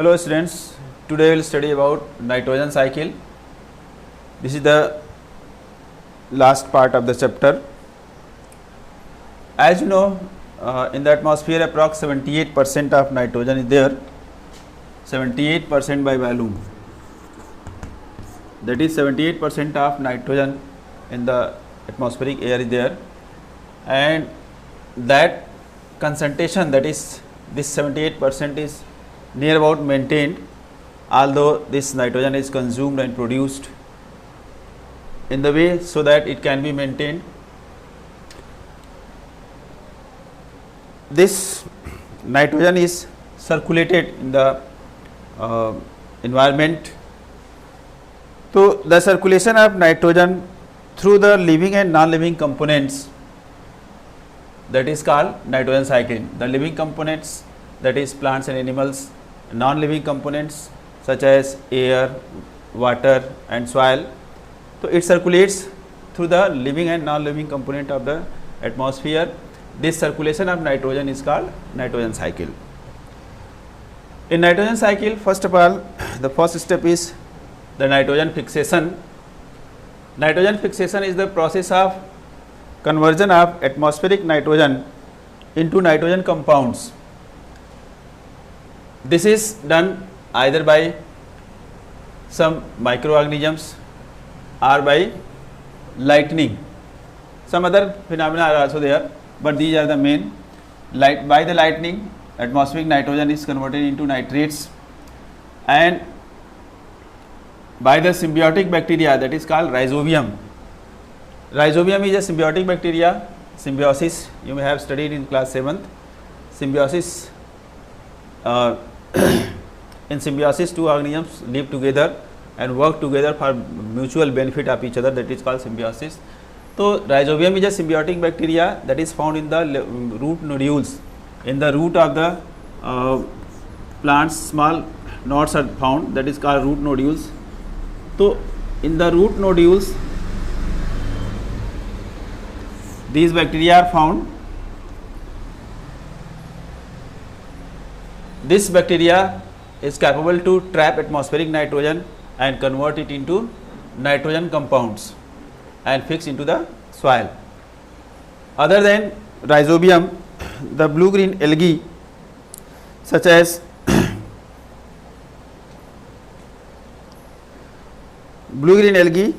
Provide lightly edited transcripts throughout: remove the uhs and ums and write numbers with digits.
Hello students, today we will study about nitrogen cycle. This is the last part of the chapter. As you know, in the atmosphere approx 78% of nitrogen is there, 78% by volume. That is 78% of nitrogen in the atmospheric air is there, and that concentration, that is this 78% is near about maintained, although this nitrogen is consumed and produced in the way so that it can be maintained. This nitrogen is circulated in the environment. So the circulation of nitrogen through the living and non-living components, that is called nitrogen cycle. The living components, that is plants and animals, non-living components such as air, water and soil. So it circulates through the living and non-living component of the atmosphere. This circulation of nitrogen is called nitrogen cycle. In nitrogen cycle, first of all, the first step is the nitrogen fixation. Nitrogen fixation is the process of conversion of atmospheric nitrogen into nitrogen compounds. This is done either by some microorganisms or by lightning. Some other phenomena are also there, but these are the main. By the lightning, atmospheric nitrogen is converted into nitrates, and by the symbiotic bacteria, that is called rhizobium. Rhizobium is a symbiotic bacteria. Symbiosis, you may have studied in class 7th. Symbiosis, in symbiosis, two organisms live together and work together for mutual benefit of each other, that is called symbiosis. So rhizobium is a symbiotic bacteria that is found in the root nodules. In the root of the plants, small nodes are found, that is called root nodules. So in the root nodules, these bacteria are found. This bacteria is capable to trap atmospheric nitrogen and convert it into nitrogen compounds and fix into the soil. Other than rhizobium, the blue-green algae such as blue-green algae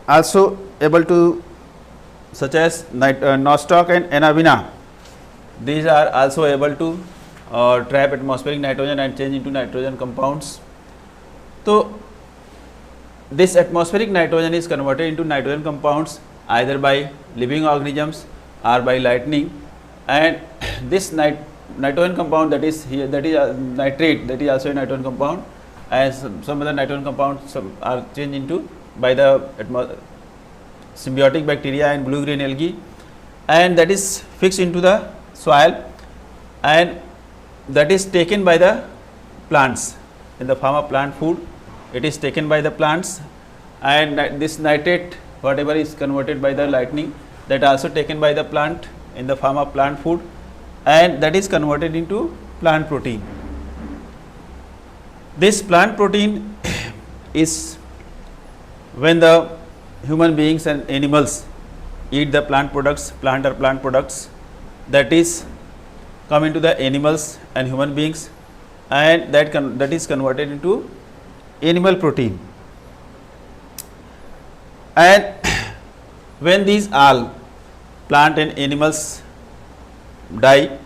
also able to, such as nostoc and anabina, these are also able to trap atmospheric nitrogen and change into nitrogen compounds. So this atmospheric nitrogen is converted into nitrogen compounds either by living organisms or by lightning, and this nitrogen compound, that is here, that is nitrate, that is also a nitrogen compound, and some other nitrogen compounds are changed into by the symbiotic bacteria and blue-green algae, and that is fixed into the soil, and that is taken by the plants in the form of plant food. It is taken by the plants, and this nitrate, whatever is converted by the lightning, that also taken by the plant in the form of plant food, and that is converted into plant protein. This plant protein is when the human beings and animals eat the plant products, plant or plant products, that is come into the animals and human beings, and that is converted into animal protein. And when these all plant and animals die,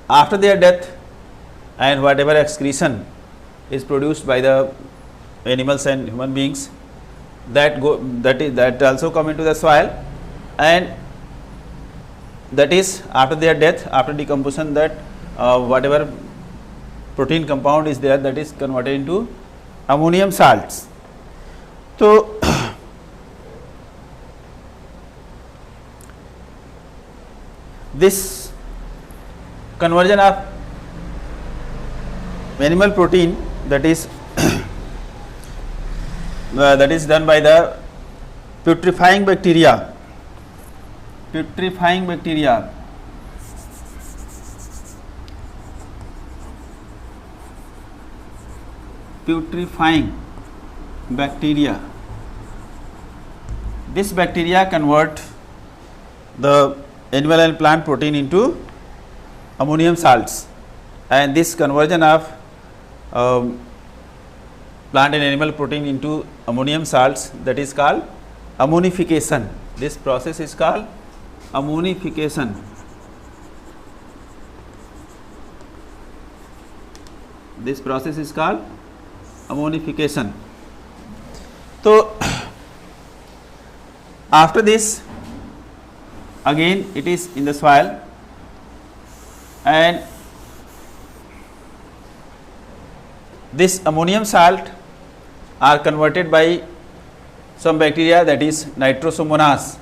after their death, and whatever excretion is produced by the animals and human beings, that also come into the soil, and that is after their death, after decomposition, that whatever protein compound is there, that is converted into ammonium salts. So this conversion of animal protein, that is that is done by the putrefying bacteria. putrefying bacteria. This bacteria convert the animal and plant protein into ammonium salts, and this conversion of plant and animal protein into ammonium salts, that is called ammonification. This process is called ammonification. This process is called ammonification. So after this, again it is in the soil, and this ammonium salt are converted by some bacteria, that is Nitrosomonas.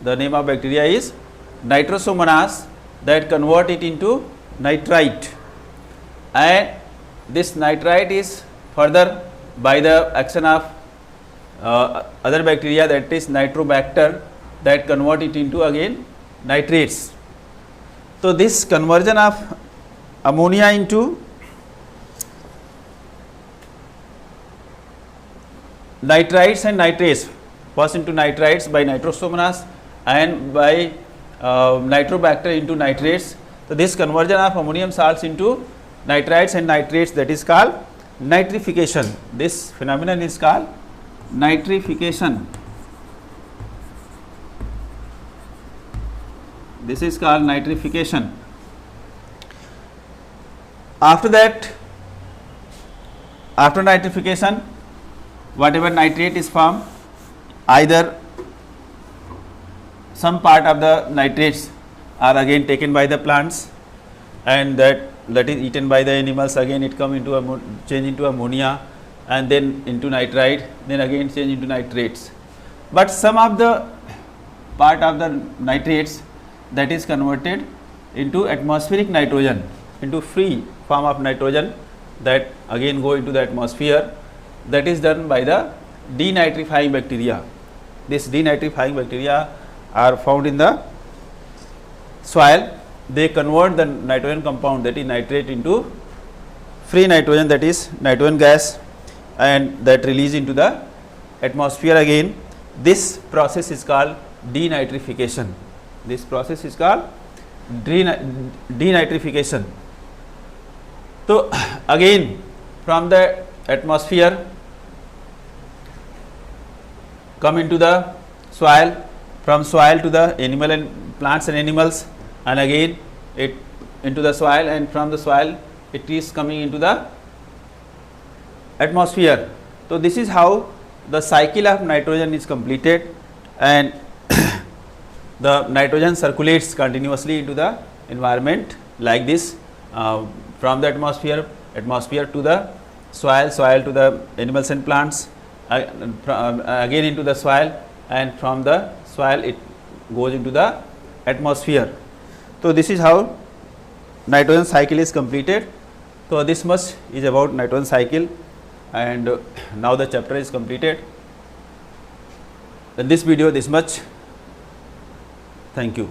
The name of bacteria is Nitrosomonas, that convert it into nitrite, and this nitrite is further by the action of other bacteria, that is Nitrobacter, that convert it into again nitrates. So this conversion of ammonia into nitrites and nitrates, first into nitrites by Nitrosomonas and by Nitrobacter into nitrates. So this conversion of ammonium salts into nitrites and nitrates, that is called nitrification. This phenomenon is called nitrification. This is called nitrification. After that, after nitrification, whatever nitrate is formed, either some part of the nitrates are again taken by the plants, and that is eaten by the animals. Again it come into change into ammonia, and then into nitrite, then again change into nitrates. But some of the part of the nitrates, that is converted into atmospheric nitrogen, into free form of nitrogen, that again go into the atmosphere. That is done by the denitrifying bacteria. This denitrifying bacteria are found in the soil. They convert the nitrogen compound, that is nitrate, into free nitrogen, that is nitrogen gas, and that release into the atmosphere again. This process is called denitrification. This process is called denitrification. So again from the atmosphere come into the soil, from soil to the animal and plants and animals, and again it into the soil, and from the soil it is coming into the atmosphere. So this is how the cycle of nitrogen is completed, and the nitrogen circulates continuously into the environment like this, from the atmosphere to the soil, soil to the animals and plants, again into the soil, and from the soil it goes into the atmosphere. So this is how nitrogen cycle is completed. So this much is about nitrogen cycle, and now the chapter is completed. In this video this much. Thank you.